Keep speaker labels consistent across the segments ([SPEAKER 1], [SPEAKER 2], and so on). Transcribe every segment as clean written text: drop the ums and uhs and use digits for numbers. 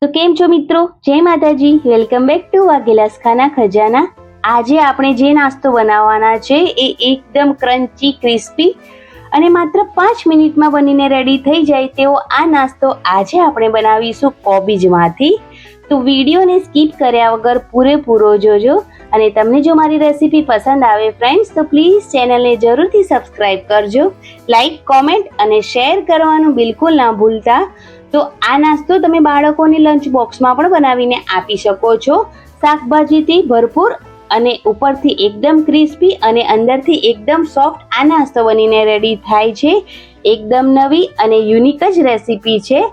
[SPEAKER 1] તો કેમ છો મિત્રો? જય માતાજી. વેલકમ બેક ટુ વાઘેલાસ ખાના ખજાના. આજે આપણે જે નાસ્તો બનાવવાના છે એ એકદમ ક્રન્ચી, ક્રિસ્પી અને માત્ર 5 મિનિટમાં બનીને રેડી થઈ જાય તેવો આ નાસ્તો આજે આપણે બનાવીશું કોબીજમાંથી. તો વિડીયોને સ્કીપ કર્યા વગર પૂરેપૂરો જોજો. અને તમને જો મારી રેસીપી પસંદ આવે ફ્રેન્ડ્સ તો પ્લીઝ ચેનલને જરૂરથી સબસ્ક્રાઈબ કરજો. લાઈક, કોમેન્ટ અને શેર કરવાનું બિલકુલ ના ભૂલતા. તો આ નાસ્તો તમે બાળકોને લંચ બોક્સમાં પણ બનાવીને આપી શકો છો. શાકભાજીથી ભરપૂર અને ઉપરથી એકદમ ક્રિસ્પી અને અંદરથી એકદમ સોફ્ટ આ નાસ્તો બનીને રેડી થાય છે. એકદમ નવી અને યુનિક જ રેસીપી છે.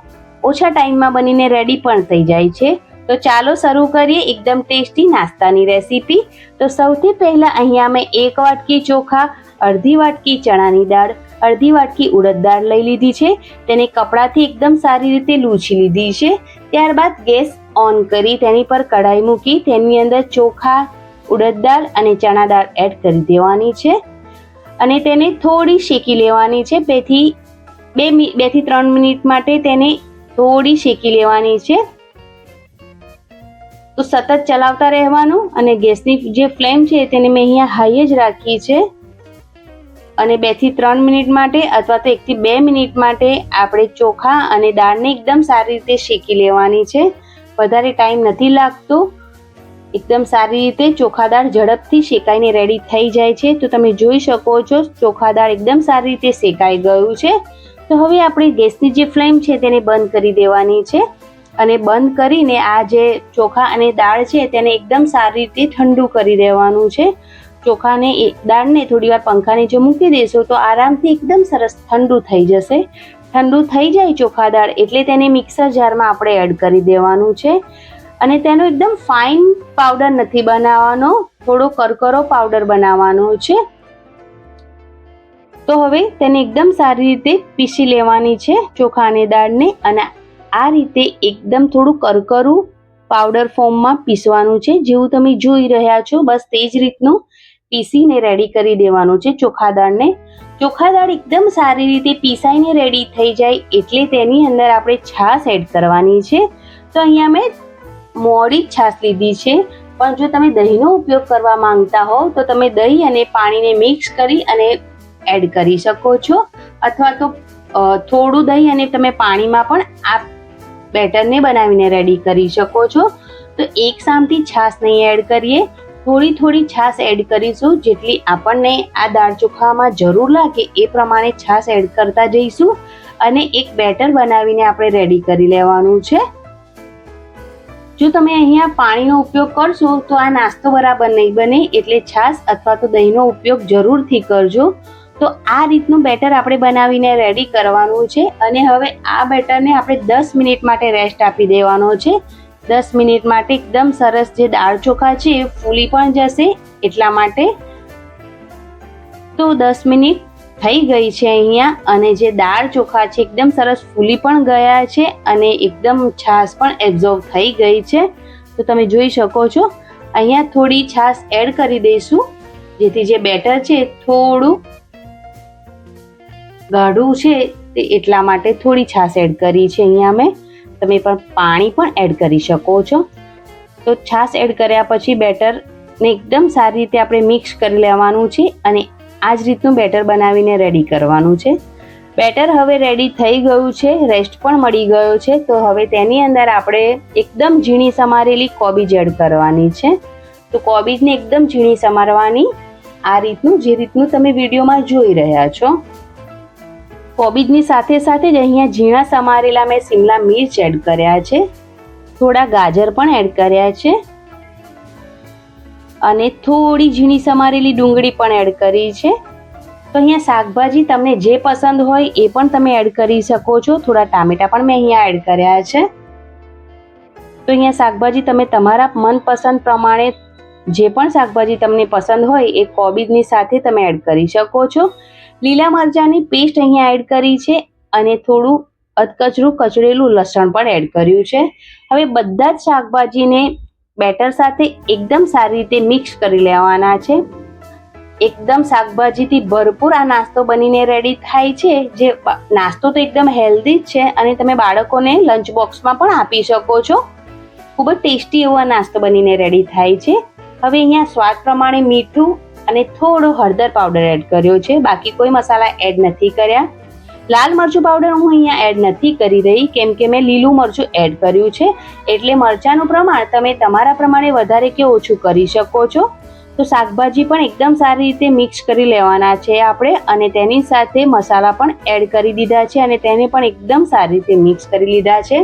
[SPEAKER 1] ઓછા ટાઈમમાં બનીને રેડી પણ થઈ જાય છે. તો ચાલો શરૂ કરીએ એકદમ ટેસ્ટી નાસ્તાની રેસીપી. તો સૌથી પહેલાં અહીંયા મેં 1 વાટકી ચોખા, અડધી વાટકી ચણાની દાળ, અડધી વાટકી ઉડદ દાળ લઈ લીધી છે. તેને કપડાથી એકદમ સારી રીતે લૂછી લીધી છે. ત્યારબાદ ગેસ ઓન કરી તેની પર કઢાઈ મૂકી તેની અંદર ચોખા, ઉડદ દાળ અને ચણા દાળ એડ કરી દેવાની છે અને તેને થોડી શેકી લેવાની છે. 2 થી 3 મિનિટ માટે તેને થોડી શેકી લેવાની છે. તો સતત ચલાવતા રહેવાનું અને ગેસની જે ફ્લેમ છે તેને મેં અહીંયા હાઈ જ રાખી છે. અને 2 થી 3 મિનિટ માટે અથવા તો 1 થી 2 મિનિટ માટે આપણે ચોખા અને દાળને એકદમ સારી રીતે શેકી લેવાની છે. વધારે ટાઈમ નથી લાગતો. એકદમ સારી રીતે ચોખા દાળ ઝડપથી શેકાઈને રેડી થઈ જાય છે. તો તમે જોઈ શકો છો ચોખા દાળ એકદમ સારી રીતે શેકાઈ ગયું છે. તો હવે આપણે ગેસની જે ફ્લેમ છે તેને બંધ કરી દેવાની છે અને બંધ કરીને આ જે ચોખા અને દાળ છે તેને એકદમ સારી રીતે ઠંડુ કરી દેવાનું છે. ચોખાને દાળને થોડી વાર પંખા નીચે મૂકી દેશો તો આરામથી એકદમ સરસ ઠંડુ થઈ જશે. ઠંડુ થઈ જાય ચોખા દાળ એટલે તેને મિક્સર જારમાં આપણે એડ કરી દેવાનું છે અને તેનો એકદમ ફાઇન પાવડર નથી બનાવવાનો, થોડો કરકરો પાવડર બનાવવાનો છે. તો હવે તેને એકદમ સારી રીતે પીસી લેવાની છે ચોખા અને દાળને અને આ રીતે એકદમ થોડું કરકરું પાવડર ફોર્મમાં પીસવાનું છે. જેવું તમે જોઈ રહ્યા છો બસ તે જ રીતનું પીસીને રેડી કરી દેવાનું છે ચોખા દાળને. ચોખા દાળ એકદમ સારી રીતે પીસાઈને રેડી થઈ જાય એટલે તેની અંદર આપણે છાશ એડ કરવાની છે. તો અહીંયા મેં મોળી છાશ લીધી છે, પણ જો તમે દહીંનો ઉપયોગ કરવા માંગતા હોવ તો તમે દહીં અને પાણીને મિક્સ કરી અને એડ કરી શકો છો અથવા તો થોડું દહીં અને તમે પાણીમાં પણ આ બેટરને બનાવીને રેડી કરી શકો છો. તો એક સામથી છાશ નહીં એડ કરીએ, થોડી છાશ એડ કરીશું. જેટલી આપણને આ દાળ ચોખામાં જરૂર લાગે એ પ્રમાણે છાશ એડ કરતા જઈશું અને એક બેટર બનાવીને આપણે રેડી કરી લેવાનું છે. જો તમે અહીંયા પાણીનો ઉપયોગ કરશો તો આ નાસ્તો બરાબર નહીં બને, એટલે છાશ અથવા તો દહીંનો ઉપયોગ જરૂરથી કરજો. તો આ રીતનું બેટર આપણે બનાવીને રેડી કરવાનું છે અને હવે આ બેટરને આપણે 10 મિનિટ માટે રેસ્ટ આપી દેવાનો છે. 10 મિનિટ માટે એકદમ સરસ જે દાળ ચોખા છે એ ફૂલી પણ જશે એટલા માટે. તો 10 મિનિટ થઈ ગઈ છે અહીંયા અને જે દાળ ચોખા છે એકદમ સરસ ફૂલી પણ ગયા છે અને એકદમ છાશ પણ એબ્ઝોર્બ થઈ ગઈ છે. તો તમે જોઈ શકો છો અહીંયા થોડી છાશ એડ કરી દઈશું જેથી જે બેટર છે થોડું ગાઢું છે તે એટલા માટે થોડી છાશ એડ કરી છે અહીંયા મેં. તમે પણ પાણી પણ એડ કરી શકો છો. તો છાશ એડ કર્યા પછી બેટરને એકદમ સારી રીતે આપણે મિક્સ કરી લેવાનું છે અને આ જ રીતનું બેટર બનાવીને રેડી કરવાનું છે. બેટર હવે રેડી થઈ ગયું છે, રેસ્ટ પણ મળી ગયો છે. તો હવે તેની અંદર આપણે એકદમ ઝીણી સમારેલી કોબીજ એડ કરવાની છે. તો કોબીજને એકદમ ઝીણી સમારવાની, આ રીતનું જે રીતનું તમે વિડીયોમાં જોઈ રહ્યા છો. કોબીજની સાથે સાથે જ અહીંયા ઝીણા સમારેલા મેં શિમલા મિર્ચ એડ કર્યા છે, થોડા ગાજર પણ એડ કર્યા છે અને થોડી ઝીણી સમારેલી ડુંગળી પણ એડ કરી છે. તો અહીંયા શાકભાજી તમને જે પસંદ હોય એ પણ તમે એડ કરી શકો છો. થોડા ટામેટા પણ મેં અહીંયા એડ કર્યા છે. તો અહીંયા શાકભાજી તમે તમારા મનપસંદ પ્રમાણે જે પણ શાકભાજી તમને પસંદ હોય એ કોબીજની સાથે તમે એડ કરી શકો છો. લીલા મરચાંની પેસ્ટ અહીંયા એડ કરી છે અને થોડું અધકચરું કચરેલું લસણ પણ એડ કર્યું છે. હવે બધા જ શાકભાજીને બેટર સાથે એકદમ સારી રીતે મિક્સ કરી લેવાના છે. એકદમ શાકભાજીથી ભરપૂર આ નાસ્તો બનીને રેડી થાય છે. જે નાસ્તો તો એકદમ હેલ્ધી જ છે અને તમે બાળકોને લંચ બોક્સમાં પણ આપી શકો છો. ખૂબ જ ટેસ્ટી એવો આ નાસ્તો બનીને રેડી થાય છે. હવે અહીંયા સ્વાદ પ્રમાણે મીઠું અને થોડો હળદર પાવડર એડ કર્યો છે. બાકી કોઈ મસાલા એડ નથી કર્યા. લાલ મરચું પાવડર હું અહીંયા એડ નથી કરી રહી કેમ કે મેં લીલું મરચું એડ કર્યું છે. એટલે મરચાંનું પ્રમાણ તમે તમારા પ્રમાણે વધારે કે ઓછું કરી શકો છો. તો શાકભાજી પણ એકદમ સારી રીતે મિક્સ કરી લેવાના છે આપણે, અને તેની સાથે મસાલા પણ એડ કરી દીધા છે અને તેને પણ એકદમ સારી રીતે મિક્સ કરી લીધા છે.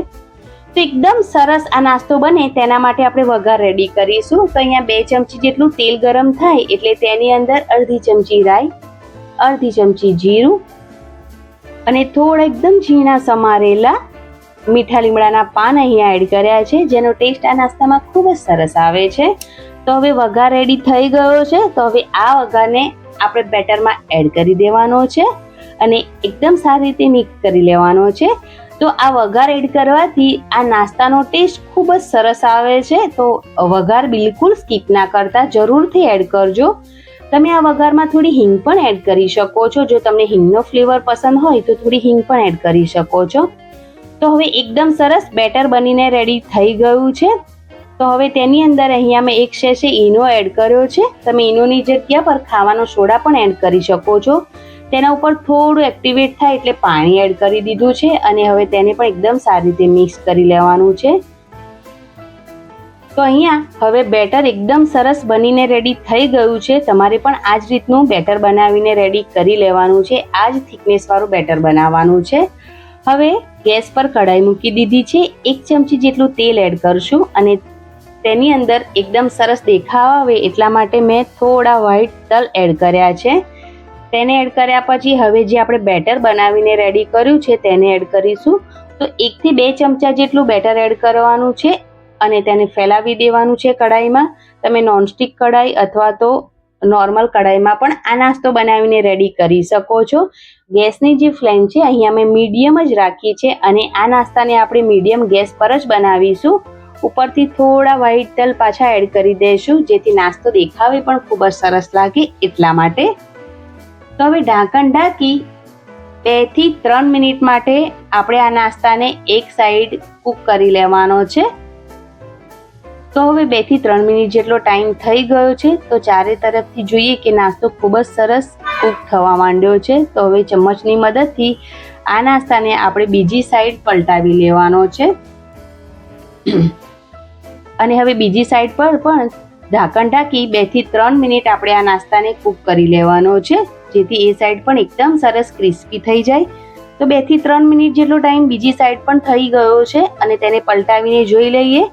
[SPEAKER 1] તો એકદમ સરસ આ નાસ્તો બને તેના માટે આપણે વઘાર રેડી કરીશું. તો અહીંયા 2 ચમચી જેટલું તેલ ગરમ થાય એટલે તેની અંદર અડધી ચમચી રાઈ, અડધી ચમચી જીરું અને થોડા એકદમ ઝીણા સમારેલા મીઠા લીમડાના પાન અહીંયા એડ કર્યા છે, જેનો ટેસ્ટ આ નાસ્તામાં ખૂબ જ સરસ આવે છે. તો હવે વઘાર રેડી થઈ ગયો છે. તો હવે આ વઘારને આપણે બેટરમાં એડ કરી દેવાનો છે અને એકદમ સારી રીતે મિક્સ કરી લેવાનો છે. તો આ વઘાર એડ કરવાથી આ નાસ્તાનો ટેસ્ટ ખૂબ જ સરસ આવે છે. તો વઘાર બિલકુલ સ્કીપ ના કરતા જરૂરથી એડ કરજો. તમે આ વઘારમાં થોડી હિંગ પણ એડ કરી શકો છો. જો તમને હિંગનો ફ્લેવર પસંદ હોય તો થોડી હિંગ પણ એડ કરી શકો છો. તો હવે એકદમ સરસ બેટર બનીને રેડી થઈ ગયું છે. તો હવે તેની અંદર અહીંયા મેં 1 સેશે ઈનો એડ કર્યો છે. તમે ઈનોની જગ્યા પર ખાવાનો સોડા પણ એડ કરી શકો છો. તેના ઉપર થોડું એક્ટિવેટ થાય એટલે પાણી એડ કરી દીધું છે અને હવે તેને પણ એકદમ સારી રીતે મિક્સ કરી લેવાનું છે. તો અહીંયા હવે બેટર એકદમ સરસ બનીને રેડી થઈ ગયું છે. તમારે પણ આ જ રીતનું બેટર બનાવીને રેડી કરી લેવાનું છે. આ જ થિકનેસ વાળું બેટર બનાવવાનું છે. હવે ગેસ પર કઢાઈ મૂકી દીધી છે. 1 ચમચી જેટલું તેલ એડ કરશું અને તેની અંદર એકદમ સરસ દેખાવ આવે એટલા માટે મેં થોડા વ્હાઈટ તલ એડ કર્યા છે. તેને એડ કર્યા પછી હવે જે આપણે બેટર બનાવીને રેડી કર્યું છે તેને એડ કરીશું. તો 1 થી 2 ચમચા જેટલું બેટર એડ કરવાનું છે અને તેને ફેલાવી દેવાનું છે કઢાઈમાં. તમે નોનસ્ટિક કઢાઈ અથવા તો નોર્મલ કઢાઈમાં પણ આ નાસ્તો બનાવીને રેડી કરી શકો છો. ગેસની જે ફ્લેમ છે અહીંયા મેં મીડિયમ જ રાખી છે અને આ નાસ્તાને આપણે મીડિયમ ગેસ પર જ બનાવીશું. ઉપરથી થોડા વ્હાઈટ તલ પાછા એડ કરી દઈશું જેથી નાસ્તો દેખાવે પણ ખૂબ જ સરસ લાગે એટલા માટે. તો હવે ઢાંકણ ઢાંકી 2 થી 3 મિનિટ માટે આપણે આ નાસ્તાને એક સાઈડ કૂક કરી લેવાનો છે. તો હવે 2 થી 3 મિનિટ જેટલો ટાઈમ થઈ ગયો છે. તો ચારે તરફથી જોઈએ કે નાસ્તો ખૂબ જ સરસ કૂક થવા માંડ્યો છે. તો હવે ચમચની મદદથી આ નાસ્તાને આપણે બીજી સાઈડ પલટાવી લેવાનો છે અને હવે બીજી સાઈડ પર પણ ઢાંકણ ઢાંકી 2 થી 3 મિનિટ આપણે આ નાસ્તાને કૂક કરી લેવાનો છે જેથી એ સાઈડ પણ એકદમ સરસ ક્રિસ્પી થઈ જાય. તો 2 થી 3 મિનિટ જેટલો ટાઈમ બીજી સાઈડ પણ થઈ ગયો છે અને તેને પલટાવીને જોઈ લઈએ.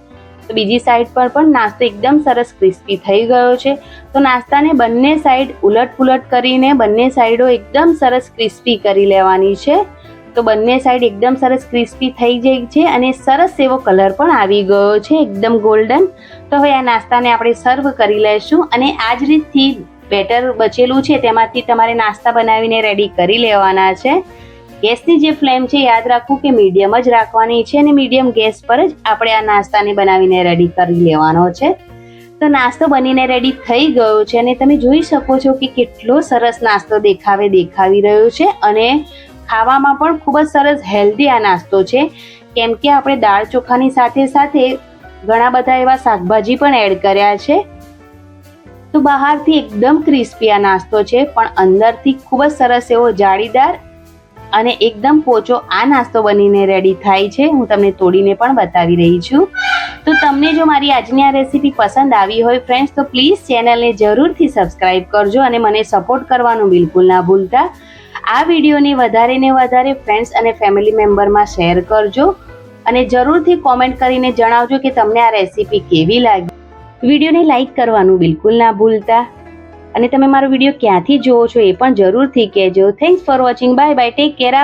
[SPEAKER 1] તો બીજી સાઈડ પર પણ નાસ્તો એકદમ સરસ ક્રિસ્પી થઈ ગયો છે. તો નાસ્તાને બંને સાઈડ ઉલટ-પુલટ કરીને બંને સાઈડો એકદમ સરસ ક્રિસ્પી કરી લેવાની છે. તો બંને સાઈડ એકદમ સરસ ક્રિસ્પી થઈ જાય છે અને સરસ એવો કલર પણ આવી ગયો છે, એકદમ ગોલ્ડન. તો હવે આ નાસ્તાને આપણે સર્વ કરી લઈશું અને આ જ રીતથી બેટર બચેલું છે તેમાંથી તમારે નાસ્તા બનાવીને રેડી કરી લેવાના છે. ગેસની જે ફ્લેમ છે યાદ રાખવું કે મીડિયમ જ રાખવાની છે અને મીડિયમ ગેસ પર જ આપણે આ નાસ્તાને બનાવીને રેડી કરી લેવાનો છે. તો નાસ્તો બનીને રેડી થઈ ગયો છે અને તમે જોઈ શકો છો કે કેટલો સરસ નાસ્તો દેખાવી રહ્યો છે અને ખાવામાં પણ ખૂબ જ સરસ હેલ્ધી આ નાસ્તો છે કેમ કે આપણે દાળ ચોખાની સાથે સાથે ઘણા બધા એવા શાકભાજી પણ એડ કર્યા છે. તો બહારથી એકદમ ક્રિસ્પી આ નાસ્તો છે પણ અંદરથી ખૂબ જ સરસ એવો જાળીદાર અને એકદમ પોચો આ નાસ્તો બનીને રેડી થાય છે. હું તમને તોડીને પણ બતાવી રહી છું. તો તમને જો મારી આજની આ રેસીપી પસંદ આવી હોય ફ્રેન્ડ્સ તો પ્લીઝ ચેનલને જરૂરથી સબસ્ક્રાઈબ કરજો અને મને સપોર્ટ કરવાનું બિલકુલ ના ભૂલતા. આ વિડીયોને વધારે ને વધારે ફ્રેન્ડ્સ અને ફેમિલી મેમ્બરમાં શેર કરજો અને જરૂરથી કોમેન્ટ કરીને જણાવજો કે તમને આ રેસીપી કેવી લાગી. વિડીયોને લાઈક કરવાનું બિલકુલ ના ભૂલતા અને તમે મારો વિડીયો ક્યાંથી જોવો છો એ પણ જરૂરથી કહેજો. Thanks for watching. Bye bye. Take care.